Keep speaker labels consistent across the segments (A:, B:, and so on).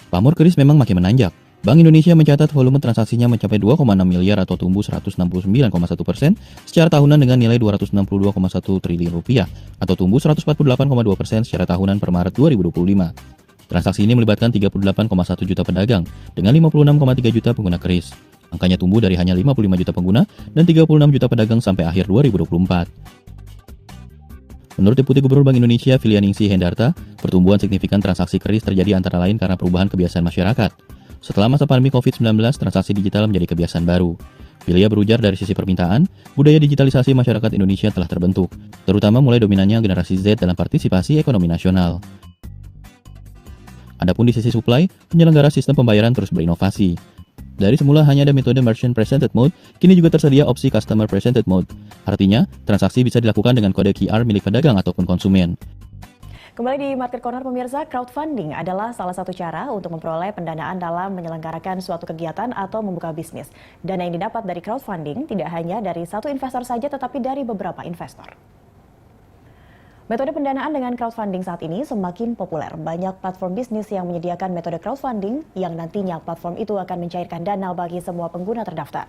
A: Pamor keris memang makin menanjak. Bank Indonesia mencatat volume transaksinya mencapai 2,6 miliar atau tumbuh 169,1% secara tahunan dengan nilai 262,1 triliun rupiah atau tumbuh 148,2% secara tahunan per Maret 2025. Transaksi ini melibatkan 38,1 juta pedagang dengan 56,3 juta pengguna keris. Angkanya tumbuh dari hanya 55 juta pengguna dan 36 juta pedagang sampai akhir 2024. Menurut Deputi Gubernur Bank Indonesia Filianingsih Hendarta, pertumbuhan signifikan transaksi keris terjadi antara lain karena perubahan kebiasaan masyarakat. Setelah masa pandemi COVID-19, transaksi digital menjadi kebiasaan baru. Filia berujar dari sisi permintaan, budaya digitalisasi masyarakat Indonesia telah terbentuk, terutama mulai dominannya generasi Z dalam partisipasi ekonomi nasional. Adapun di sisi supply, penyelenggara sistem pembayaran terus berinovasi. Dari semula hanya ada metode Merchant Presented Mode, kini juga tersedia opsi Customer Presented Mode. Artinya, transaksi bisa dilakukan dengan kode QR milik pedagang ataupun konsumen.
B: Kembali di Market Corner pemirsa, crowdfunding adalah salah satu cara untuk memperoleh pendanaan dalam menyelenggarakan suatu kegiatan atau membuka bisnis. Dana yang didapat dari crowdfunding tidak hanya dari satu investor saja tetapi dari beberapa investor. Metode pendanaan dengan crowdfunding saat ini semakin populer. Banyak platform bisnis yang menyediakan metode crowdfunding yang nantinya platform itu akan mencairkan dana bagi semua pengguna terdaftar.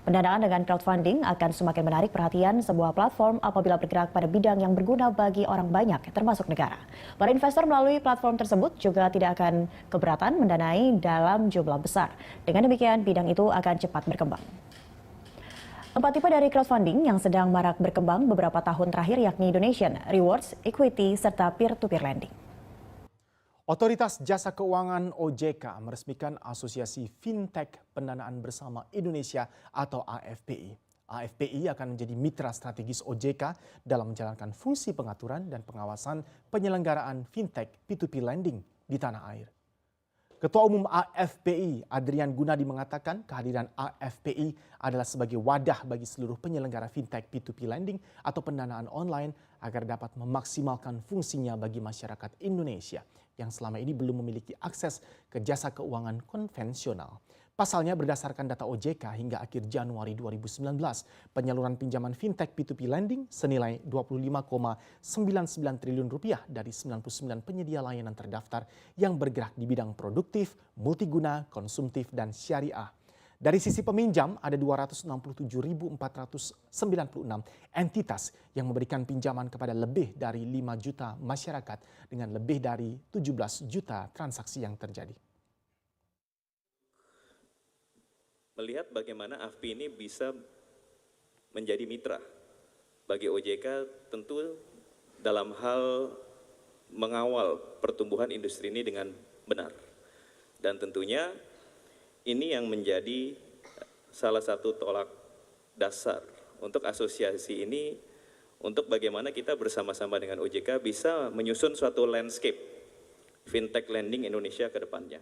B: Pendanaan dengan crowdfunding akan semakin menarik perhatian sebuah platform apabila bergerak pada bidang yang berguna bagi orang banyak, termasuk negara. Para investor melalui platform tersebut juga tidak akan keberatan mendanai dalam jumlah besar. Dengan demikian, bidang itu akan cepat berkembang. 4 tipe dari crowdfunding yang sedang marak berkembang beberapa tahun terakhir yakni donation, rewards, equity, serta peer-to-peer lending.
C: Otoritas Jasa Keuangan OJK meresmikan Asosiasi Fintech Pendanaan Bersama Indonesia atau AFPI. AFPI akan menjadi mitra strategis OJK dalam menjalankan fungsi pengaturan dan pengawasan penyelenggaraan fintech P2P lending di tanah air. Ketua Umum AFPI Adrian Gunadi mengatakan kehadiran AFPI adalah sebagai wadah bagi seluruh penyelenggara fintech P2P lending atau pendanaan online agar dapat memaksimalkan fungsinya bagi masyarakat Indonesia yang selama ini belum memiliki akses ke jasa keuangan konvensional. Pasalnya berdasarkan data OJK hingga akhir Januari 2019, penyaluran pinjaman fintech P2P lending senilai 25,99 triliun rupiah dari 99 penyedia layanan terdaftar yang bergerak di bidang produktif, multiguna, konsumtif, dan syariah. Dari sisi peminjam, ada 267.496 entitas yang memberikan pinjaman kepada lebih dari 5 juta masyarakat dengan lebih dari 17 juta transaksi yang terjadi.
D: Melihat bagaimana AFPI ini bisa menjadi mitra bagi OJK tentu dalam hal mengawal pertumbuhan industri ini dengan benar. Dan tentunya ini yang menjadi salah satu tolak dasar untuk asosiasi ini untuk bagaimana kita bersama-sama dengan OJK bisa menyusun suatu landscape fintech lending Indonesia ke depannya.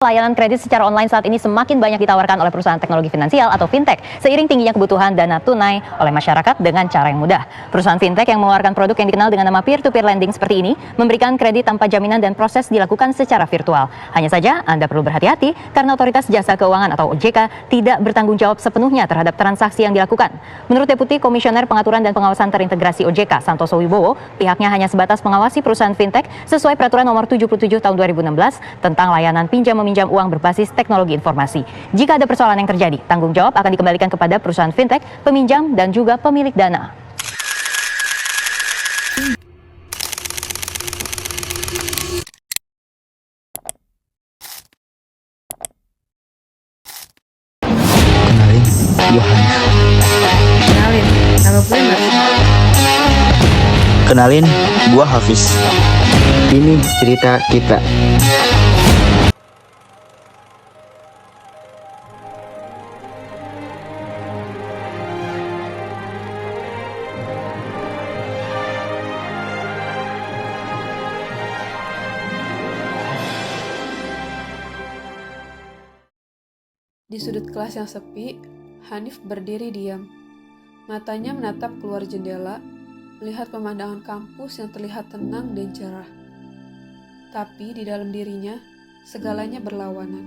E: Layanan kredit secara online saat ini semakin banyak ditawarkan oleh perusahaan teknologi finansial atau fintech seiring tingginya kebutuhan dana tunai oleh masyarakat dengan cara yang mudah. Perusahaan fintech yang mengeluarkan produk yang dikenal dengan nama peer-to-peer lending seperti ini memberikan kredit tanpa jaminan dan proses dilakukan secara virtual. Hanya saja Anda perlu berhati-hati karena Otoritas Jasa Keuangan atau OJK tidak bertanggung jawab sepenuhnya terhadap transaksi yang dilakukan. Menurut Deputi Komisioner Pengaturan dan Pengawasan Terintegrasi OJK Santoso Wibowo, pihaknya hanya sebatas mengawasi perusahaan fintech sesuai Peraturan Nomor 77 Tahun 2016 tentang layanan pinjam meminjam uang berbasis teknologi informasi. Jika ada persoalan yang terjadi, tanggung jawab akan dikembalikan kepada perusahaan fintech, peminjam, dan juga pemilik dana.
F: Kenalin, gue Hanif.
G: Kenalin, nama gue Marisa.
F: Kenalin, gue Hafiz. Ini cerita kita.
G: Di sudut kelas yang sepi, Hanif berdiri diam. Matanya menatap keluar jendela, melihat pemandangan kampus yang terlihat tenang dan cerah. Tapi di dalam dirinya, segalanya berlawanan.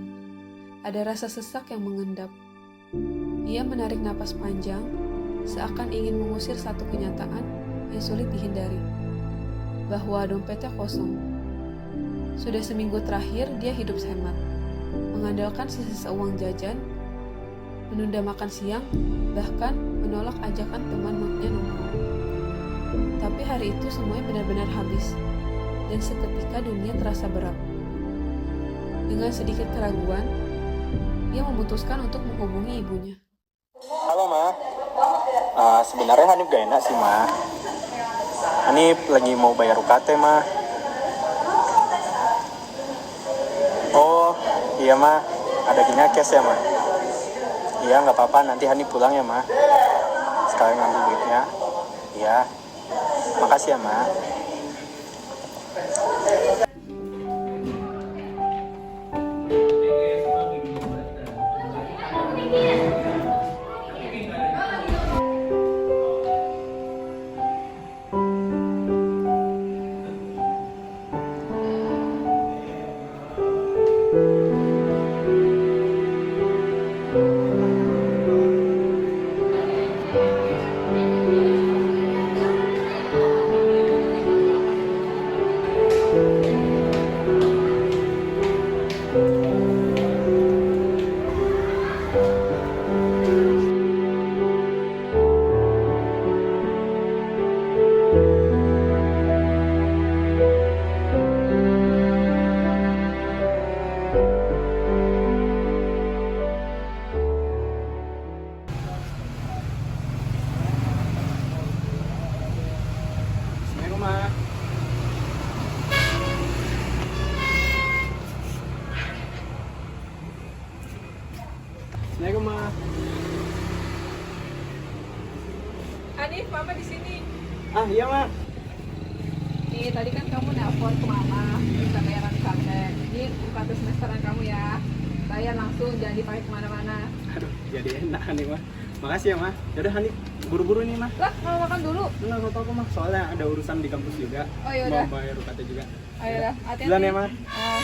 G: Ada rasa sesak yang mengendap. Ia menarik napas panjang, seakan ingin mengusir satu kenyataan yang sulit dihindari. bahwa dompetnya kosong. Sudah seminggu terakhir dia hidup hemat, mengandalkan sisa uang jajan, menunda makan siang, bahkan menolak ajakan temannya nongkrong. Tapi hari itu semuanya benar-benar habis, dan seketika dunia terasa berat. Dengan sedikit keraguan, ia memutuskan untuk menghubungi ibunya.
F: Halo Ma, sebenarnya Hanif gak enak sih Ma. Hanif lagi mau bayar UKT Ma. Oh iya Ma, ada gini cash ya Ma. Iya nggak apa-apa, nanti Hanif pulang ya Ma. Sekalian ngambil duitnya. Iya, makasih ya Ma. Assalamualaikum Ma. Assalamualaikum Ma.
H: Hanif, Mama di sini.
F: Ah iya Ma.
H: Nih, tadi kan kamu nelpon ke Mama minta bayaran UKT. Ini UKT semesteran kamu ya. Bayar langsung, jangan dipakai kemana-mana.
F: Aduh, jadi enak nih Ma. Makasih ya Ma. Yaudah Hanif, buru-buru nih Ma.
H: Lah, mau makan dulu.
F: Enggak apa-apa Ma, soalnya ada urusan di kampus juga.
H: Oh yaudah.
F: Mau bayar UKT juga.
H: Ayo dah, hati-hati.
F: Duluan ya Ma.
H: Oh.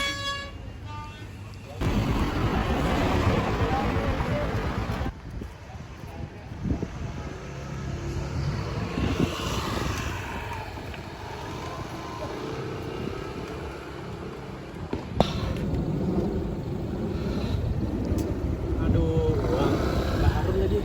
F: Aduh, uang baru jadi.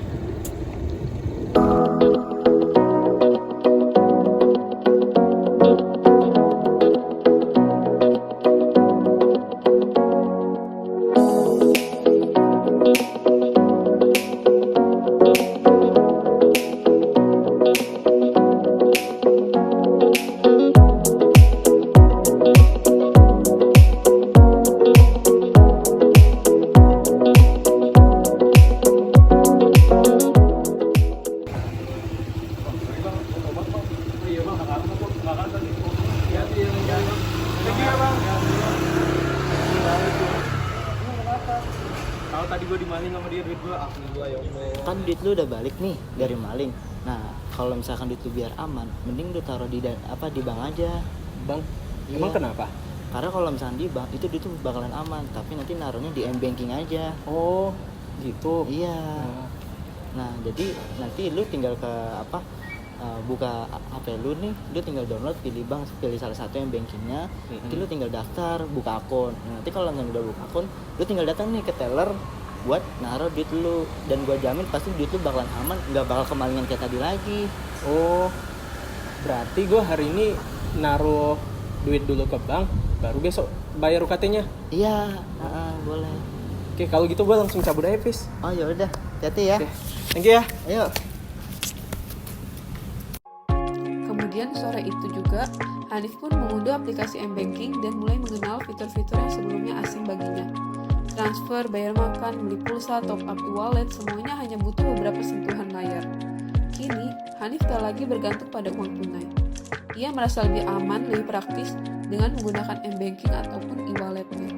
F: Kalau tadi gue dimaling sama dia duit gue, alhamdulillah ya Allah.
I: Kan duit lu udah balik nih dari maling. Nah, kalau misalkan duit lu biar aman, mending lu taruh di di bank aja.
F: Bang,
I: Iya.
F: emang kenapa?
I: Karena kalau misalkan di bank itu duit tuh bakalan aman, tapi nanti naruhnya di m-banking aja.
F: Oh, gitu.
I: Iya.
F: Nah,
I: Nah, jadi nanti lu tinggal ke buka HP lu nih, lu tinggal download, pilih bank, pilih salah satu yang bankingnya, nanti lu tinggal daftar, buka akun. Nah, nanti kalau udah buka akun, lu tinggal datang nih ke teller buat naruh duit lu, dan gua jamin pasti duit lu bakalan aman, nggak bakal kemalingan kayak tadi lagi.
F: oh, berarti gue hari ini naruh duit dulu ke bank, baru besok bayar UKT-nya.
I: Iya, boleh.
F: Oke, kalau gitu gue langsung cabut aja, Fis.
I: Oh ya udah, hati-hati ya.
F: Oke, thank you ya.
I: Ayo.
G: Kemudian sore itu juga, Hanif pun mengunduh aplikasi m-banking dan mulai mengenal fitur-fitur yang sebelumnya asing baginya. Transfer, bayar makan, beli pulsa, top up e-wallet, semuanya hanya butuh beberapa sentuhan layar. Kini, Hanif tak lagi bergantung pada uang tunai. Ia merasa lebih aman, lebih praktis dengan menggunakan m-banking ataupun e-walletnya.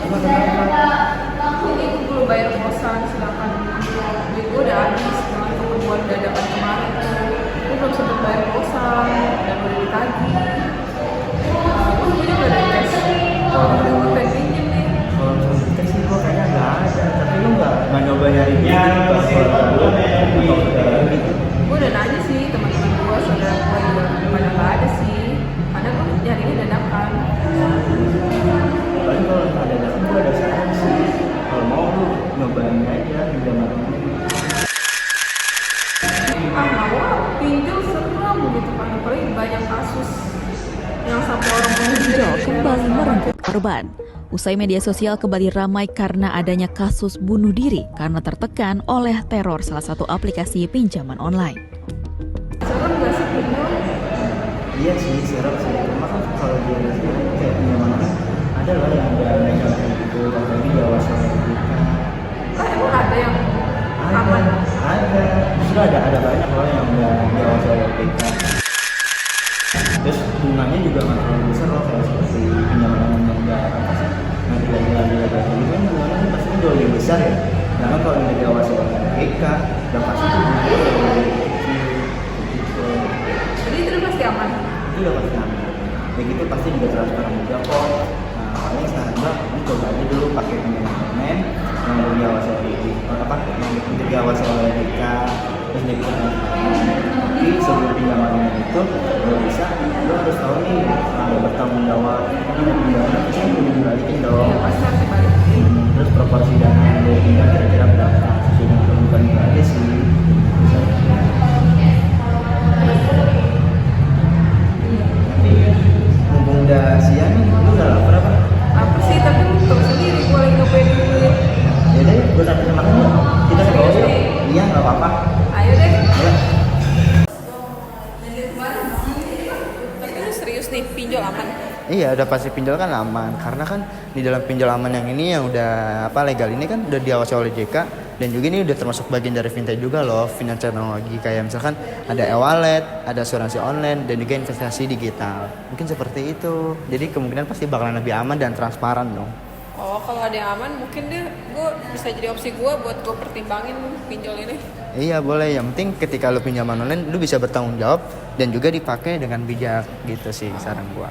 H: Ini aku belum bayar kosan, sedangkan duit gue udah habis dengan keperluan dadakan kemarin. Gue belum sempat bayar kosan dan udah ditagih. Gue juga udah cash. Kalau gue pengen pinjem nih.
I: Kalau cerita sih gue kayaknya nggak ada, tapi lu nggak nyoba nyari dia pas keluarga lu atau saudara lu gitu?
H: Gue udah nanya sih teman-teman gue, saudara gue juga pada nggak ada sih. Ada kok nyarinya dadakan.
I: Paling kalau nggak ada dadakan gue ada saran sih. Kalau mau lu nyobain aja pinjam online.
H: Mau pinjol serem gitu kan, apalagi banyak kasus yang sampai orang
J: Pinjol kembali merenggut korban. Usai media sosial kembali ramai karena adanya kasus bunuh diri karena tertekan oleh teror salah satu aplikasi pinjaman online.
H: serem gak sih pinjol?
I: Iya sih, serem sih. Cuma kan kalau dia sih kayak pinjaman online ada lah yang udah legal kayak gitu, apalagi Jawa sama kita.
H: Emang ada yang aman?
I: Ada. Justru ada banyak loh yang udah Jawa sama kita. Terus bunganya juga nggak terlalu besar loh, kayak seperti pinjaman online yang udah apa sih, yang ilegal gitu kan bunganya pasti jauh lebih besar ya. Karena kalau yang diawasi oleh OJK, udah pasti tuh bunganya lebih kecil gitu.
H: Jadi itu udah pasti aman?
I: Itu udah pasti aman. Kayak gitu pasti juga transparan juga kok. Nah, paling sekarang gua ini coba aja dulu pakai pinjaman online yang udah diawasi oleh apa, yang udah diawasi oleh OJK, terus dia bisa transparan. Tapi sebelum pinjaman online itu lo bisa, lo harus tahu nih bertanggung jawab. Ini pinjaman sih udah dibalikin dong.
H: Iya, pasti harus dibalikin.
I: Terus proporsi dana yang lo pinjam kira-kira berapa sesuai dengan kebutuhan lo aja sih. Nanti mumpung udah siang nih, lo udah lapar apa?
H: Apa sih, tapi lu tau sendiri gue lagi ngepen duit.
I: Yaudah, gue sampai makan yuk. Kita ke bawah yuk. Iya, nggak apa-apa.
H: Ayo deh.
I: Ayo.
H: Tapi lu serius nih, pinjol aman?
I: Iya, udah pasti pinjol kan aman. Karena kan di dalam pinjol aman yang ini yang udah apa legal ini kan udah diawasi oleh JK, dan juga ini udah termasuk bagian dari fintech juga loh, financial teknologi, kayak misalkan ada e-wallet, ada asuransi online, dan juga investasi digital. Mungkin seperti itu. Jadi kemungkinan pasti bakalan lebih aman dan transparan dong.
H: Oh, kalau ada yang aman mungkin deh gue bisa jadi opsi gue buat gue pertimbangin pinjol ini.
I: Iya boleh, yang penting ketika lu pinjaman online lu bisa bertanggung jawab dan juga dipakai dengan bijak gitu sih saran gua.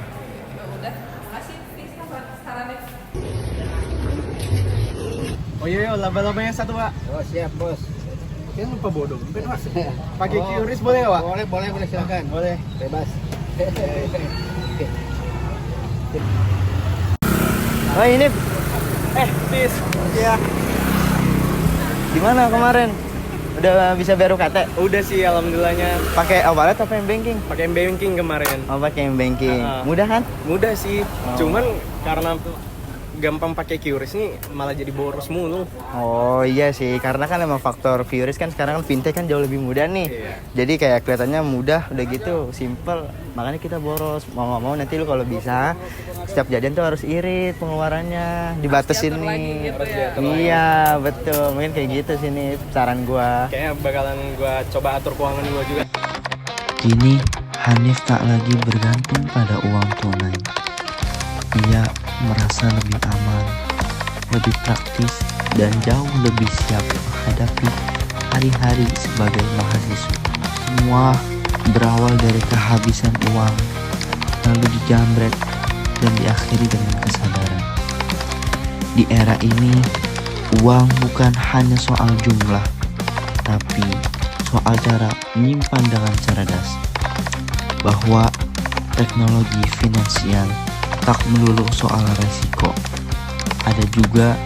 H: Ya udah, makasih Fisna buat sarannya.
F: Oh iya, laba-labanya satu pak.
K: Oh siap bos.
F: Kayaknya lupa bawa dompet pak. Pakai QRIS boleh nggak pak?
K: Boleh silakan.
F: Boleh.
K: Bebas.
I: Oh ini,
F: Bis. Ya.
I: gimana kemarin? Udah bisa bayar UKT?
F: Udah sih, alhamdulillahnya.
I: Pakai e-wallet atau m-banking?
F: Pakai banking kemarin.
I: Oh pakai m-banking. Mudah kan?
F: Mudah sih. Cuman karena gampang pakai QRIS nih malah jadi boros mulu.
I: Oh iya sih, karena kan emang faktor QRIS kan sekarang kan fintech kan jauh lebih mudah nih.
F: Iya.
I: Jadi kayak kelihatannya mudah, udah gitu, simple. Makanya kita boros. Mau nggak mau nanti lu kalau bisa setiap jadian tuh harus irit pengeluarannya, dibatasin nih.
F: Gitu ya.
I: Iya betul, mungkin kayak gitu sih nih saran gua.
F: Kayaknya bakalan gua coba atur keuangan gua juga.
L: Kini Hanif tak lagi bergantung pada uang tunai. Ia merasa lebih aman, lebih praktis, dan jauh lebih siap menghadapi hari-hari sebagai mahasiswa. Semua berawal dari kehabisan uang, lalu dijamret, dan diakhiri dengan kesadaran. Di era ini, uang bukan hanya soal jumlah, tapi soal cara menyimpan dengan cerdas. Bahwa teknologi finansial tak melulu soal resiko, ada juga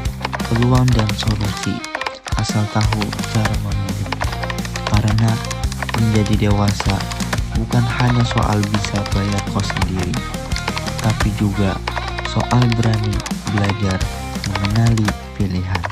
L: peluang dan solusi, asal tahu cara memilih. Karena menjadi dewasa bukan hanya soal bisa bayar kos sendiri, tapi juga soal berani belajar mengenali pilihan.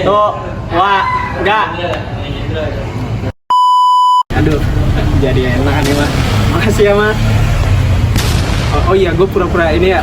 F: Tuh, wah, enggak. Aduh, jadi enak nih mah. Makasih ya mah.
K: Oh iya, gue pura-pura ini ya.